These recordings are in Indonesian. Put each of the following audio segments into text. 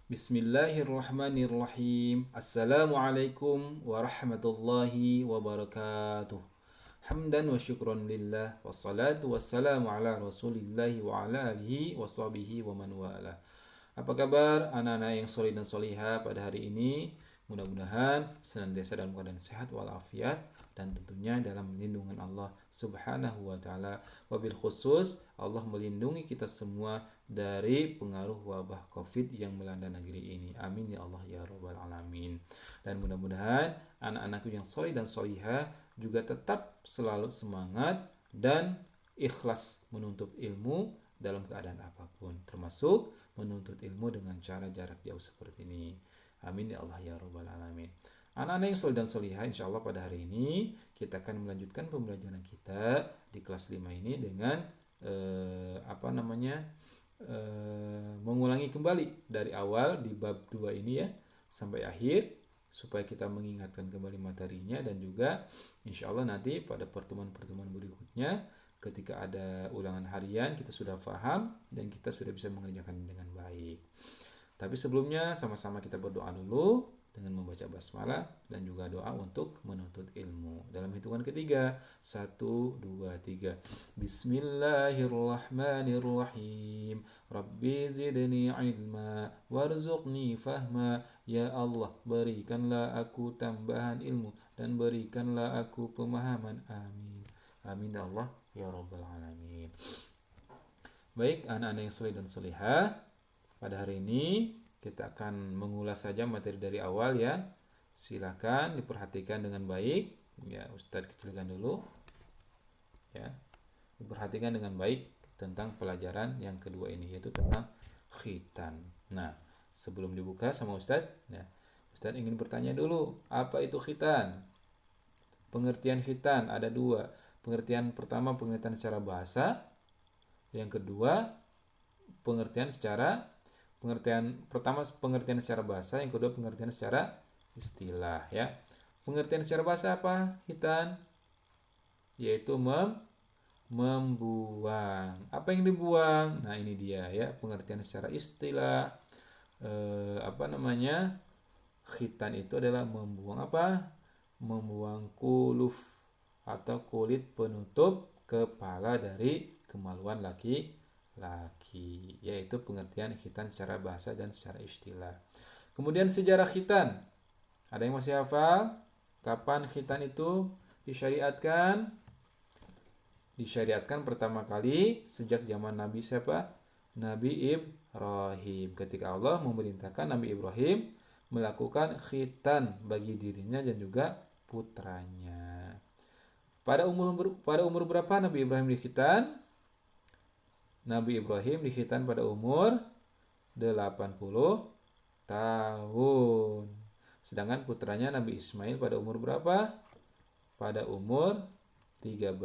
Bismillahirrahmanirrahim. Assalamualaikum warahmatullahi wabarakatuh. Hamdan wa syukran lillah. Wassalatu wassalamu ala rasulillahi wa ala alihi wa sahbihi wa man wala. Apa kabar anak-anak yang solih dan solihah pada hari ini? Mudah-mudahan senantiasa dalam keadaan sehat walafiat dan tentunya dalam lindungan Allah Subhanahu wa taala. Wabil khusus Allah melindungi kita semua dari pengaruh wabah Covid yang melanda negeri ini. Amin ya Allah ya rabbal alamin. Dan mudah-mudahan anak-anakku yang solih dan solihah juga tetap selalu semangat dan ikhlas menuntut ilmu dalam keadaan apapun, termasuk menuntut ilmu dengan cara jarak jauh seperti ini. Amin ya Allah ya rabbal alamin. Anak-anak yang soleh dan solihah, insya Allah pada hari ini kita akan melanjutkan pembelajaran kita di kelas 5 ini dengan mengulangi kembali dari awal di bab 2 ini ya sampai akhir supaya kita mengingatkan kembali materinya, dan juga insya Allah nanti pada pertemuan-pertemuan berikutnya ketika ada ulangan harian kita sudah paham dan kita sudah bisa mengerjakan dengan baik. Tapi sebelumnya sama-sama kita berdoa dulu dengan membaca basmalah dan juga doa untuk menuntut ilmu. Dalam hitungan ketiga, 1, 2, 3. Bismillahirrahmanirrahim. Rabbi zidni ilma warzuqni fahma. Ya Allah, berikanlah aku tambahan ilmu dan berikanlah aku pemahaman. Amin. Amin ya Allah ya rabbal alamin. Baik anak-anak yang soleh dan solehah, pada hari ini kita akan mengulas saja materi dari awal ya. Silakan diperhatikan dengan baik. Ya, Ustadz kecilkan dulu. Ya, diperhatikan dengan baik tentang pelajaran yang kedua ini, yaitu tentang khitan. Nah, sebelum dibuka sama Ustadz, ya, Ustadz ingin bertanya dulu, apa itu khitan? Pengertian khitan ada dua. Pengertian pertama pengertian secara bahasa, yang kedua pengertian secara bahasa, yang kedua pengertian secara istilah ya. Pengertian secara bahasa apa khitan? Yaitu membuang. Apa yang dibuang? Nah, ini dia ya pengertian secara istilah. Khitan itu adalah membuang apa? Membuang kuluf atau kulit penutup kepala dari kemaluan laki-laki, yaitu pengertian khitan secara bahasa dan secara istilah. Kemudian sejarah khitan. Ada yang masih hafal? Kapan khitan itu disyariatkan? Disyariatkan pertama kali sejak zaman Nabi siapa? Nabi Ibrahim. Ketika Allah memerintahkan Nabi Ibrahim melakukan khitan bagi dirinya dan juga putranya. Pada umur berapa Nabi Ibrahim dikhitan? Nabi Ibrahim dikhitan pada umur 80 tahun. Sedangkan putranya Nabi Ismail pada umur berapa? Pada umur 13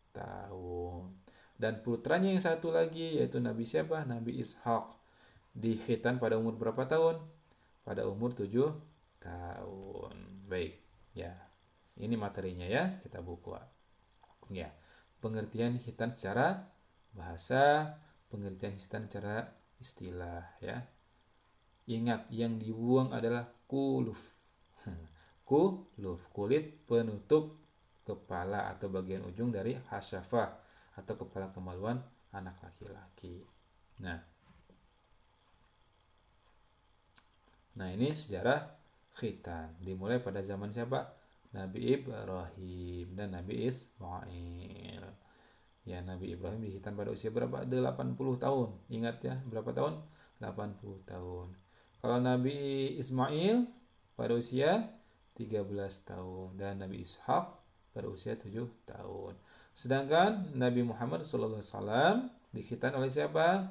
tahun. Dan putranya yang satu lagi yaitu Nabi siapa? Nabi Ishak. Dikhitan pada umur berapa tahun? Pada umur 7 tahun. Baik, ya. Ini materinya ya, kita buka. Ya. Pengertian khitan secara bahasa, pengertian khitan secara istilah ya. Ingat, yang dibuang adalah kuluf. Kuluf, kulit penutup kepala atau bagian ujung dari hasyafah atau kepala kemaluan anak laki-laki. Nah, ini sejarah khitan. Dimulai pada zaman siapa? Nabi Ibrahim dan Nabi Ismail. Ya, Nabi Ibrahim dikhitan pada usia berapa? 80 tahun. Ingat ya, berapa tahun? 80 tahun. Kalau Nabi Ismail pada usia 13 tahun dan Nabi Ishak pada usia 7 tahun. Sedangkan Nabi Muhammad SAW dikhitan oleh siapa?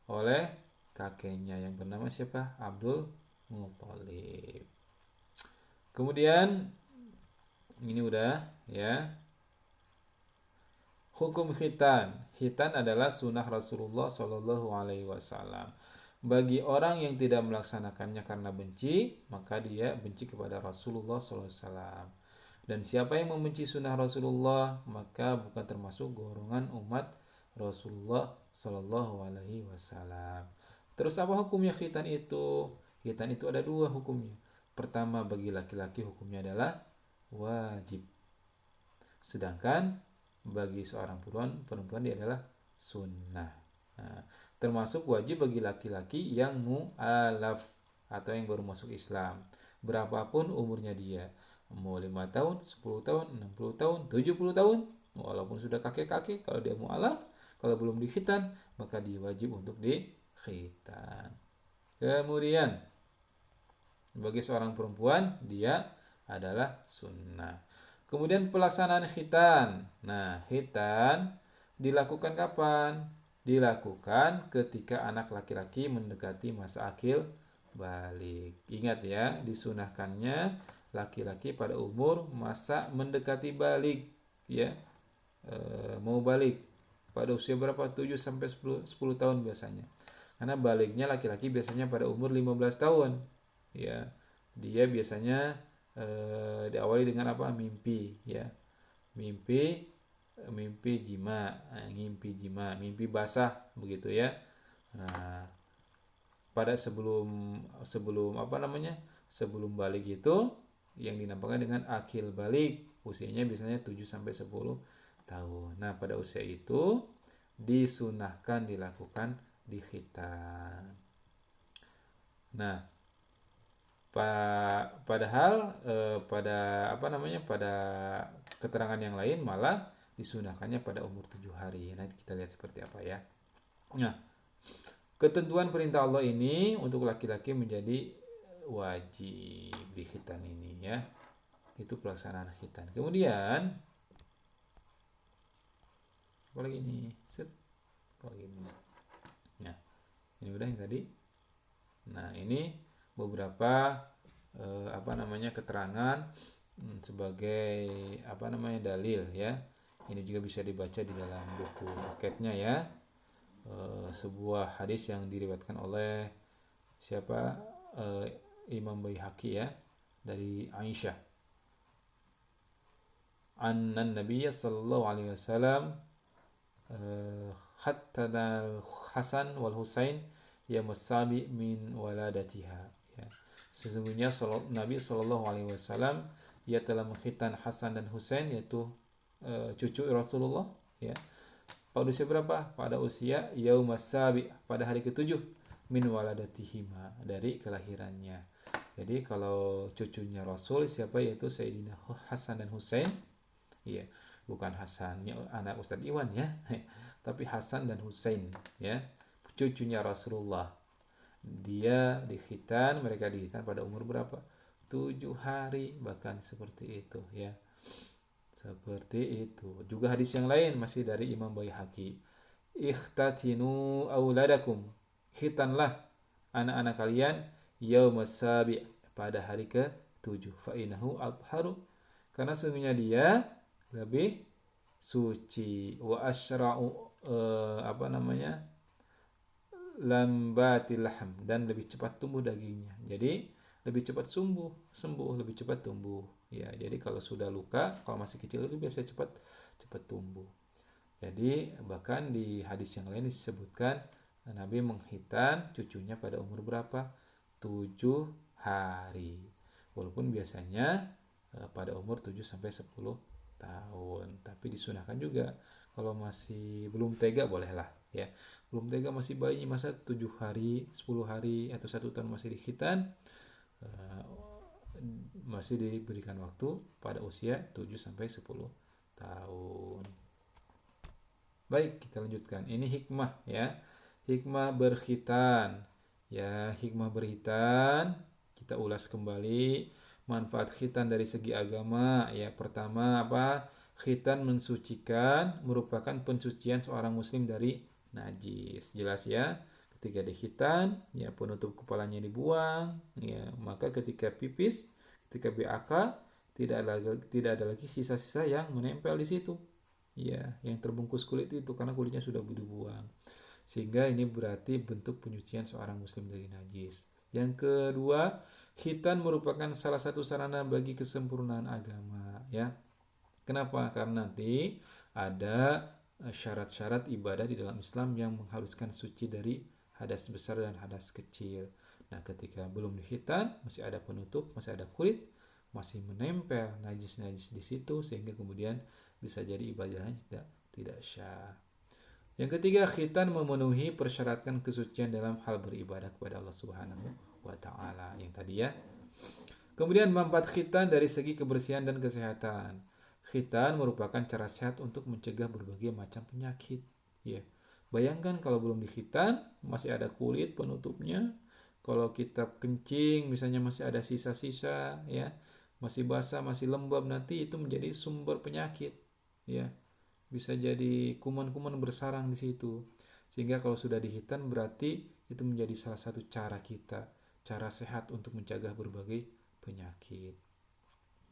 Oleh kakeknya yang bernama siapa? Abdul Muthalib. Kemudian ini udah ya. Hukum khitan. Khitan adalah sunnah Rasulullah Shallallahu Alaihi Wasallam. Bagi orang yang tidak melaksanakannya karena benci, maka dia benci kepada Rasulullah Sallallahu Alaihi Wasallam. Dan siapa yang membenci sunnah Rasulullah, maka bukan termasuk golongan umat Rasulullah Sallallahu Alaihi Wasallam. Terus apa hukumnya khitan itu? Khitan itu ada dua hukumnya. Pertama, bagi laki-laki hukumnya adalah wajib. Sedangkan bagi seorang perempuan dia adalah sunnah. Nah, termasuk wajib bagi laki-laki yang mu'alaf atau yang baru masuk Islam. Berapapun umurnya dia. Mau 5 tahun, 10 tahun, 60 tahun, 70 tahun. Walaupun sudah kakek-kakek, kalau dia mu'alaf, kalau belum dikhitan, maka dia wajib untuk dikhitan. Kemudian, bagi seorang perempuan, dia adalah sunnah. Kemudian pelaksanaan khitan. Nah, khitan dilakukan kapan? Dilakukan ketika anak laki-laki mendekati masa akil balik. Ingat ya, disunahkannya laki-laki pada umur masa mendekati balik, ya. Mau balik pada usia berapa? 7 sampai 10 tahun biasanya. Karena baliknya laki-laki biasanya pada umur 15 tahun. Ya. Dia biasanya diawali dengan apa? Mimpi, ya. Mimpi mimpi jima, mimpi basah begitu ya. Nah, pada sebelum sebelum apa namanya? Sebelum balik itu yang dinamakan dengan akil balik. Usianya biasanya 7 sampai 10 tahun. Nah, pada usia itu disunahkan dilakukan di khitan. Nah, padahal pada apa namanya pada keterangan yang lain malah disunahkannya pada umur 7 hari. Nanti kita lihat seperti apa ya. Nah, ketentuan perintah Allah ini untuk laki-laki menjadi wajib di khitan ini ya. Itu pelaksanaan khitan. Kemudian apa lagi nih? Set. Kok gini. Nah, ini udah yang tadi. Nah, ini beberapa apa namanya keterangan sebagai apa namanya dalil ya. Ini juga bisa dibaca di dalam buku paketnya ya. Sebuah hadis yang diriwayatkan oleh siapa? Imam Baihaqi ya, dari Aisyah. Anna Nabiyya sallallahu alaihi wasallam hatta al-Hasan wal Husain ya masabi min waladatiha ya. Sesungguhnya Nabi sallallahu alaihi wasallam ia telah mengkhitan Hasan dan Husain, yaitu cucu Rasulullah ya. Pada usia berapa? Pada usia yaumasabi, pada hari ketujuh, min waladatihima, dari kelahirannya. Jadi kalau cucunya Rasul siapa, yaitu Sayyidina Hasan dan Husain. Iya, bukan Hasan anak Ustadz Iwan ya, tapi Hasan dan Husain ya, cucunya Rasulullah. Dia mereka dikhitan pada umur berapa? 7 hari, bahkan seperti itu ya. Seperti itu. Juga hadis yang lain masih dari Imam Baihaqi. Ikhtatinu auladakum. Khitanlah anak-anak kalian yaumas sabi', pada hari ke-7. Fa innahu atharu, karena sesungguhnya dia lebih suci, wa asyra'u apa namanya? Lambatil lahm, dan lebih cepat tumbuh dagingnya. Jadi lebih cepat sembuh, lebih cepat tumbuh. Ya, jadi kalau sudah luka, kalau masih kecil itu biasanya cepat tumbuh. Jadi bahkan di hadis yang lain disebutkan Nabi menghitan cucunya pada umur berapa? 7 hari. Walaupun biasanya pada umur 7 sampai 10 tahun. Tapi disunahkan juga kalau masih belum tega bolehlah ya. Belum tega masih bayi, masa 7 hari, 10 hari atau 1 tahun masih dikhitan, masih diberikan waktu pada usia 7 sampai 10 tahun. Baik, kita lanjutkan. Ini hikmah ya. Hikmah berkhitan. Ya, hikmah berkhitan kita ulas kembali. Manfaat khitan dari segi agama ya. Pertama apa? Khitan mensucikan, merupakan pensucian seorang muslim dari najis. Jelas ya. Ketika dikhitan, ya penutup kepalanya dibuang, ya maka ketika pipis, ketika BAK tidak ada lagi sisa-sisa yang menempel di situ. Ya, yang terbungkus kulit itu karena kulitnya sudah dibuang. Sehingga ini berarti bentuk penyucian seorang muslim dari najis. Yang kedua, khitan merupakan salah satu sarana bagi kesempurnaan agama ya. Kenapa? Karena nanti ada syarat-syarat ibadah di dalam Islam yang mengharuskan suci dari hadas besar dan hadas kecil. Nah, ketika belum dihitan, masih ada penutup, masih ada kulit, masih menempel najis-najis di situ, sehingga kemudian bisa jadi ibadahnya tidak syah. Yang ketiga, khitan memenuhi persyaratan kesucian dalam hal beribadah kepada Allah Subhanahu wa taala. Yang tadi ya. Kemudian manfaat khitan dari segi kebersihan dan kesehatan. Khitan merupakan cara sehat untuk mencegah berbagai macam penyakit. Ya. Bayangkan kalau belum dikhitan, masih ada kulit penutupnya. Kalau kita kencing, misalnya masih ada sisa-sisa, ya, masih basah, masih lembab, nanti itu menjadi sumber penyakit, ya. Bisa jadi kuman-kuman bersarang di situ. Sehingga kalau sudah dihitan berarti itu menjadi salah satu cara kita, cara sehat untuk mencegah berbagai penyakit.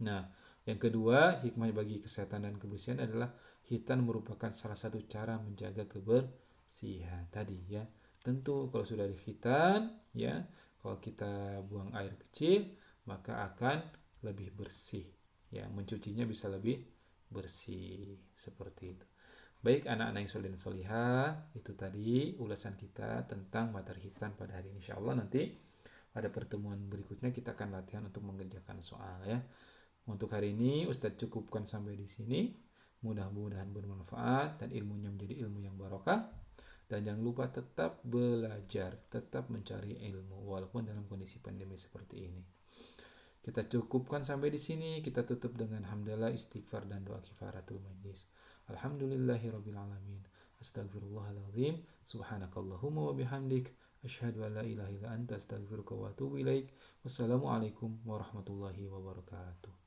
Nah, yang kedua, hikmah bagi kesehatan dan kebersihan adalah hitan merupakan salah satu cara menjaga kebersihan tadi ya. Tentu kalau sudah dihitan ya, kalau kita buang air kecil maka akan lebih bersih ya, mencucinya bisa lebih bersih seperti itu. Baik anak-anak yang soleh dan solihah, itu tadi ulasan kita tentang materi hitan pada hari ini. Insyaallah nanti pada pertemuan berikutnya kita akan latihan untuk mengerjakan soal ya. Untuk hari ini Ustadz cukupkan sampai di sini. Mudah-mudahan bermanfaat dan ilmunya menjadi ilmu yang barokah. Dan jangan lupa tetap belajar, tetap mencari ilmu walaupun dalam kondisi pandemi seperti ini. Kita cukupkan sampai di sini. Kita tutup dengan hamdalah, istighfar dan doa kifaratul majlis. Alhamdulillahirabbil alamin. Astagfirullahaladzim. Subhanakallahumma wa bihamdik. Asyhadu an la ilaha illa anta astaghfiruka wa atubu ilaik. Wassalamualaikum warahmatullahi wabarakatuh.